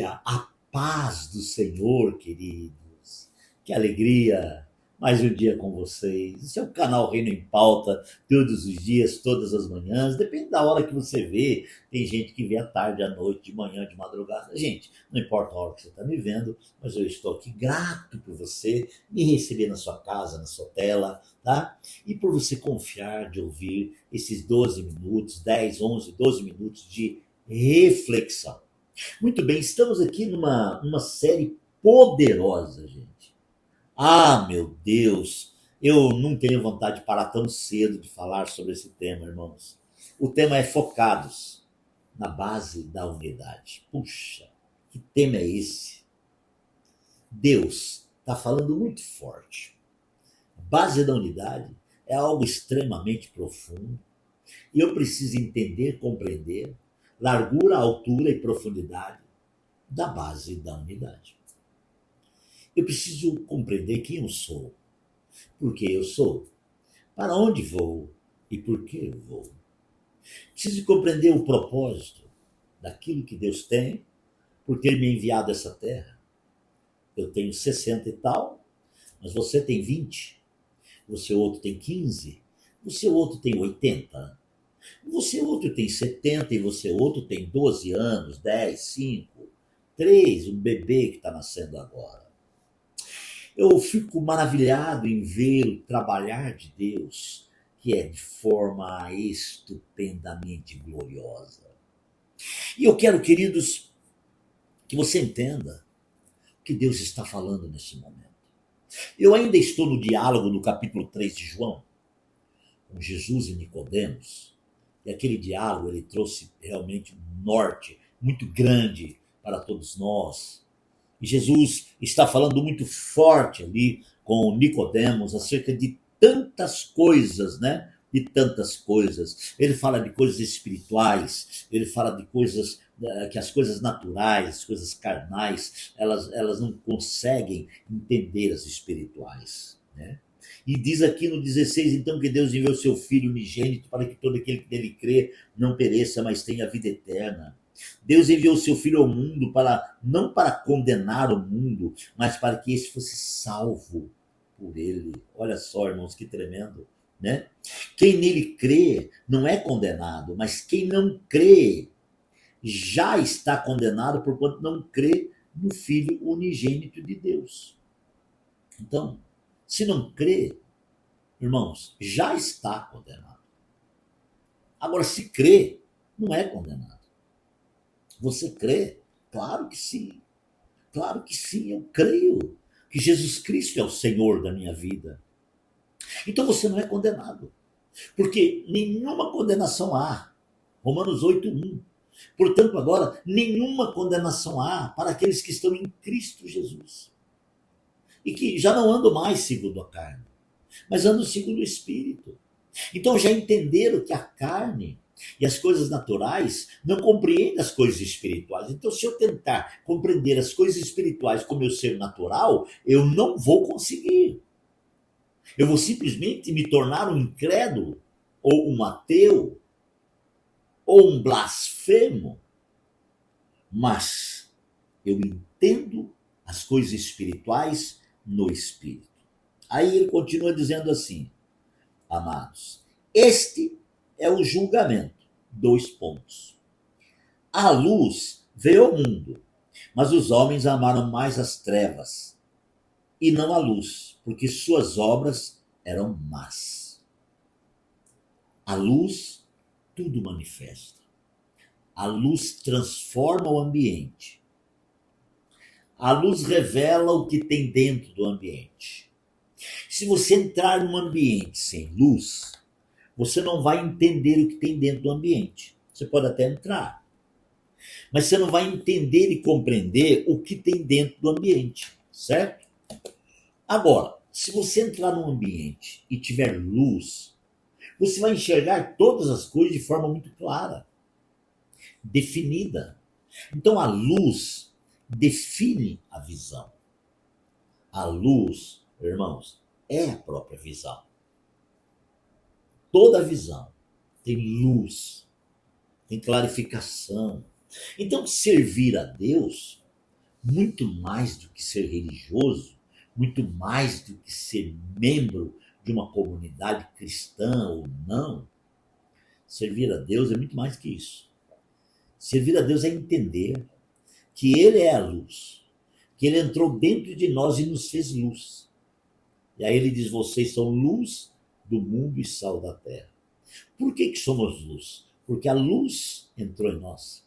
dia, a paz do Senhor, queridos. Que alegria! Mais um dia com vocês. Esse é o canal Reino em Pauta, todos os dias, todas as manhãs. Depende da hora que você vê. Tem gente que vê à tarde, à noite, de manhã, de madrugada. Gente, não importa a hora que você está me vendo, mas eu estou aqui grato por você me receber na sua casa, na sua tela, tá? E por você confiar de ouvir esses 12 minutos, 10, 11, 12 minutos de reflexão. Muito bem, estamos aqui numa série poderosa, gente. Ah, meu Deus, eu não tenho vontade de parar tão cedo de falar sobre esse tema, irmãos. O tema é focados na base da unidade. Puxa, que tema é esse? Deus está falando muito forte. A base da unidade é algo extremamente profundo e eu preciso entender, compreender largura, altura e profundidade da base da unidade. Eu preciso compreender quem eu sou, por que eu sou, para onde vou e por que eu vou. Preciso compreender o propósito daquilo que Deus tem por ter me enviado a essa terra. Eu tenho 60 e tal, mas você tem 20, você outro tem 15, você outro tem 80, você outro tem 70 e você outro tem 12 anos, 10, 5, 3, um bebê que está nascendo agora. Eu fico maravilhado em ver o trabalhar de Deus, que é de forma estupendamente gloriosa. E eu quero, queridos, que você entenda o que Deus está falando nesse momento. Eu ainda estou no diálogo no capítulo 3 de João, com Jesus e Nicodemos, e aquele diálogo ele trouxe realmente um norte muito grande para todos nós. E Jesus está falando muito forte ali com Nicodemos acerca de tantas coisas, né? De tantas coisas. Ele fala de coisas espirituais, ele fala de coisas que as coisas naturais, as coisas carnais, elas não conseguem entender as espirituais, né? E diz aqui no 16, então, que Deus enviou seu Filho unigênito para que todo aquele que nele crê não pereça, mas tenha vida eterna. Deus enviou seu Filho ao mundo não para condenar o mundo, mas para que esse fosse salvo por ele. Olha só, irmãos, que tremendo, né? Quem nele crê não é condenado, mas quem não crê já está condenado porquanto não crê no Filho unigênito de Deus. Então, se não crê, irmãos, já está condenado. Agora, se crê, não é condenado. Você crê? Claro que sim. Claro que sim, eu creio que Jesus Cristo é o Senhor da minha vida. Então você não é condenado. Porque nenhuma condenação há. Romanos 8:1. Portanto, agora, nenhuma condenação há para aqueles que estão em Cristo Jesus. E que já não andam mais segundo a carne, mas andam segundo o Espírito. Então já entenderam que a carne e as coisas naturais não compreendem as coisas espirituais. Então, se eu tentar compreender as coisas espirituais com meu ser natural, eu não vou conseguir. Eu vou simplesmente me tornar um incrédulo, ou um ateu, ou um blasfemo. Mas eu entendo as coisas espirituais no Espírito. Aí ele continua dizendo assim, amados, este é o julgamento. 2 pontos. A luz veio ao mundo, mas os homens amaram mais as trevas e não a luz, porque suas obras eram más. A luz tudo manifesta. A luz transforma o ambiente. A luz revela o que tem dentro do ambiente. Se você entrar num ambiente sem luz, você não vai entender o que tem dentro do ambiente. Você pode até entrar, mas você não vai entender e compreender o que tem dentro do ambiente, certo? Agora, se você entrar num ambiente e tiver luz, você vai enxergar todas as coisas de forma muito clara, definida. Então a luz define a visão. A luz, irmãos, é a própria visão. Toda visão tem luz, tem clarificação. Então, servir a Deus muito mais do que ser religioso, muito mais do que ser membro de uma comunidade cristã ou não, servir a Deus é muito mais que isso. Servir a Deus é entender que Ele é a luz, que Ele entrou dentro de nós e nos fez luz. E aí ele diz: vocês são luz do mundo e sal da terra. Por que somos luz? Porque a luz entrou em nós.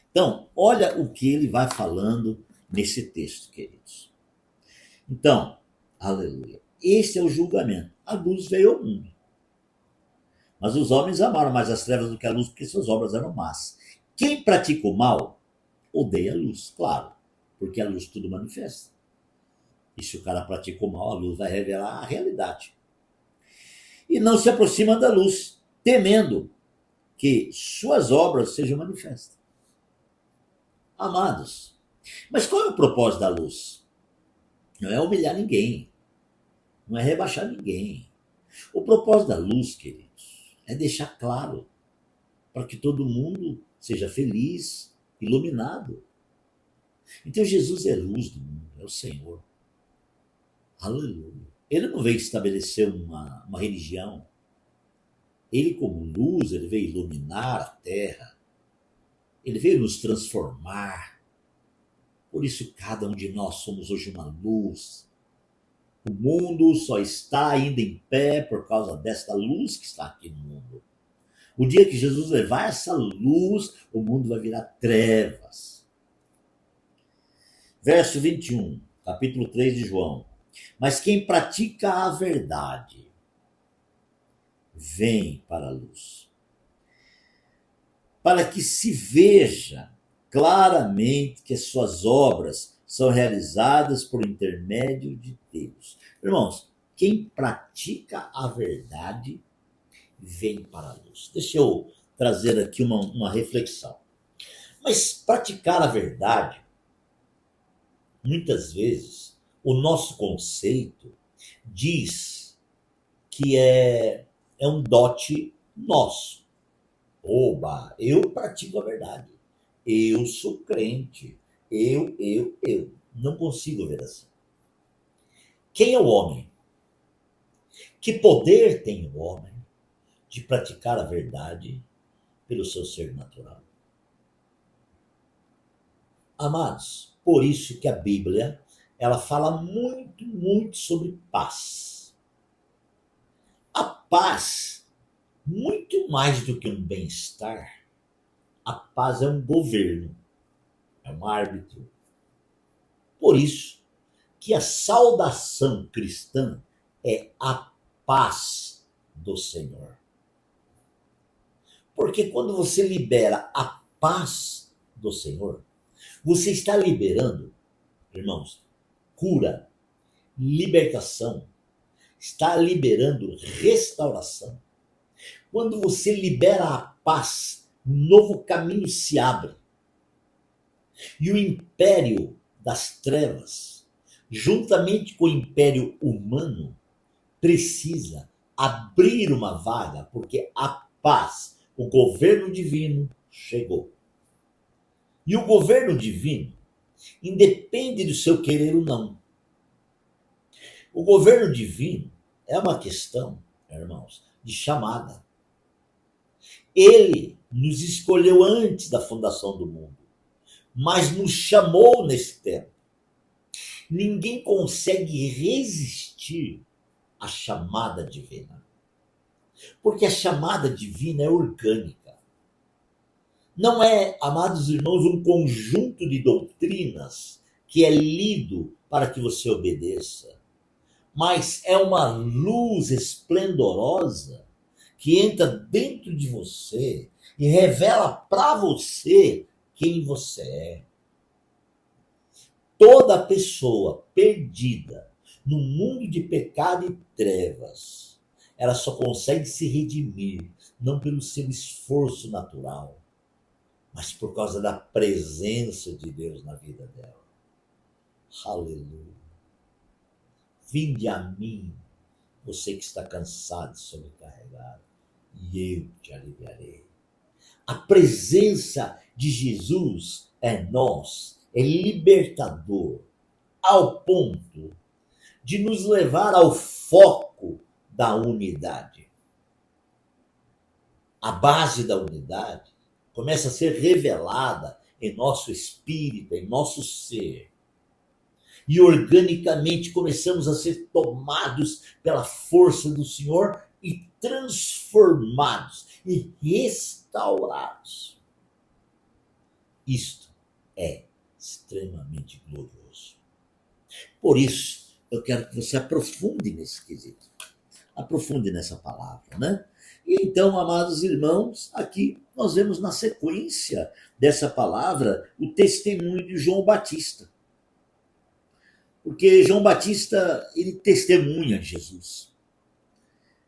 Então, olha o que ele vai falando nesse texto, queridos. Então, aleluia. Esse é o julgamento. A luz veio ao mundo. Mas os homens amaram mais as trevas do que a luz, porque suas obras eram más. Quem pratica o mal, odeia a luz, claro, porque a luz tudo manifesta. E se o cara pratica o mal, a luz vai revelar a realidade. E não se aproxima da luz, temendo que suas obras sejam manifestas. Amados, mas qual é o propósito da luz? Não é humilhar ninguém, não é rebaixar ninguém. O propósito da luz, queridos, é deixar claro para que todo mundo seja feliz, iluminado. Então Jesus é luz do mundo, é o Senhor. Aleluia. Ele não veio estabelecer uma religião. Ele, como luz, ele veio iluminar a terra. Ele veio nos transformar. Por isso, cada um de nós somos hoje uma luz. O mundo só está ainda em pé por causa desta luz que está aqui no mundo. O dia que Jesus levar essa luz, o mundo vai virar trevas. Verso 21, capítulo 3 de João. Mas quem pratica a verdade vem para a luz, para que se veja claramente que as suas obras são realizadas por intermédio de Deus. Irmãos, quem pratica a verdade vem para a luz. Deixa eu trazer aqui uma reflexão. Mas praticar a verdade, muitas vezes, o nosso conceito diz que é um dote nosso. Oba, eu pratico a verdade. Eu sou crente. Eu. Não consigo ver assim. Quem é o homem? Que poder tem o homem de praticar a verdade pelo seu ser natural? Amados, por isso que a Bíblia, ela fala muito, muito sobre paz. A paz, muito mais do que um bem-estar, a paz é um governo, é um árbitro. Por isso que a saudação cristã é a paz do Senhor. Porque quando você libera a paz do Senhor, você está liberando, irmãos, cura, libertação, está liberando restauração. Quando você libera a paz, um novo caminho se abre. E o império das trevas, juntamente com o império humano, precisa abrir uma vaga, porque a paz, o governo divino, chegou. E o governo divino independe do seu querer ou não. O governo divino é uma questão, irmãos, de chamada. Ele nos escolheu antes da fundação do mundo, mas nos chamou nesse tempo. Ninguém consegue resistir à chamada divina, porque a chamada divina é orgânica. Não é, amados irmãos, um conjunto de doutrinas que é lido para que você obedeça, mas é uma luz esplendorosa que entra dentro de você e revela para você quem você é. Toda pessoa perdida no mundo de pecado e trevas, ela só consegue se redimir, não pelo seu esforço natural, mas por causa da presença de Deus na vida dela. Aleluia. Vinde a mim, você que está cansado e sobrecarregado, e eu te aliviarei. A presença de Jesus é nós, é libertador, ao ponto de nos levar ao foco da unidade. A base da unidade começa a ser revelada em nosso espírito, em nosso ser. E organicamente começamos a ser tomados pela força do Senhor e transformados e restaurados. Isto é extremamente glorioso. Por isso, eu quero que você aprofunde nesse quesito. Aprofunde nessa palavra, né? E então, amados irmãos, aqui nós vemos na sequência dessa palavra o testemunho de João Batista. Porque João Batista, ele testemunha Jesus.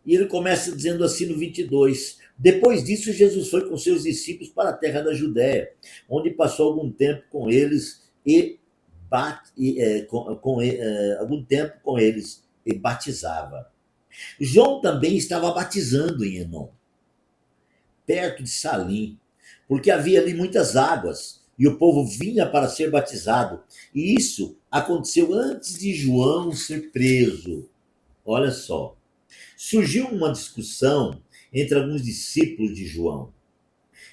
E ele começa dizendo assim no 22: depois disso, Jesus foi com seus discípulos para a terra da Judéia, onde passou algum tempo com eles algum tempo com eles e batizava. João também estava batizando em Enom, perto de Salim, porque havia ali muitas águas e o povo vinha para ser batizado. E isso aconteceu antes de João ser preso. Olha só. Surgiu uma discussão entre alguns discípulos de João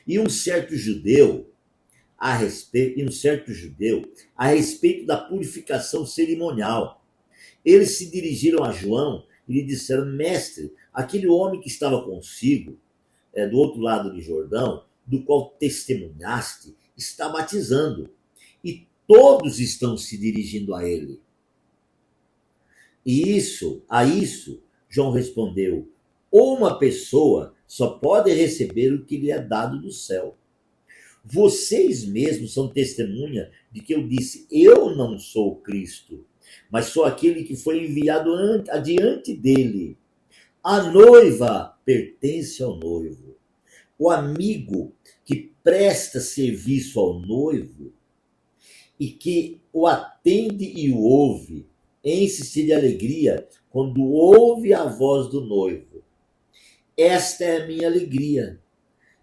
e um certo judeu a respeito da purificação cerimonial. Eles se dirigiram a João e lhe disseram: mestre, aquele homem que estava consigo, do outro lado de Jordão, do qual testemunhaste, está batizando, e todos estão se dirigindo a ele. A isso, João respondeu: uma pessoa só pode receber o que lhe é dado do céu. Vocês mesmos são testemunha de que eu disse: eu não sou Cristo, mas sou aquele que foi enviado adiante dele. A noiva pertence ao noivo. O amigo que presta serviço ao noivo e que o atende e o ouve, enche-se de alegria quando ouve a voz do noivo. Esta é a minha alegria,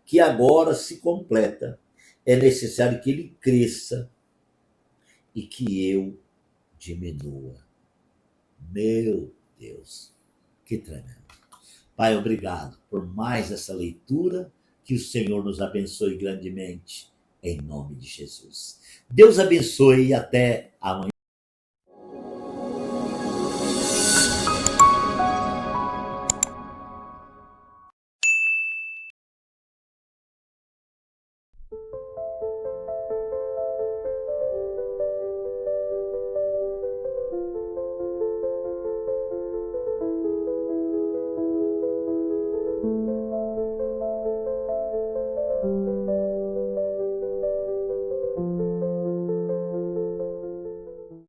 que agora se completa. É necessário que ele cresça e que eu diminua. Meu Deus, que tremendo. Pai, obrigado por mais essa leitura. Que o Senhor nos abençoe grandemente, em nome de Jesus. Deus abençoe e até amanhã.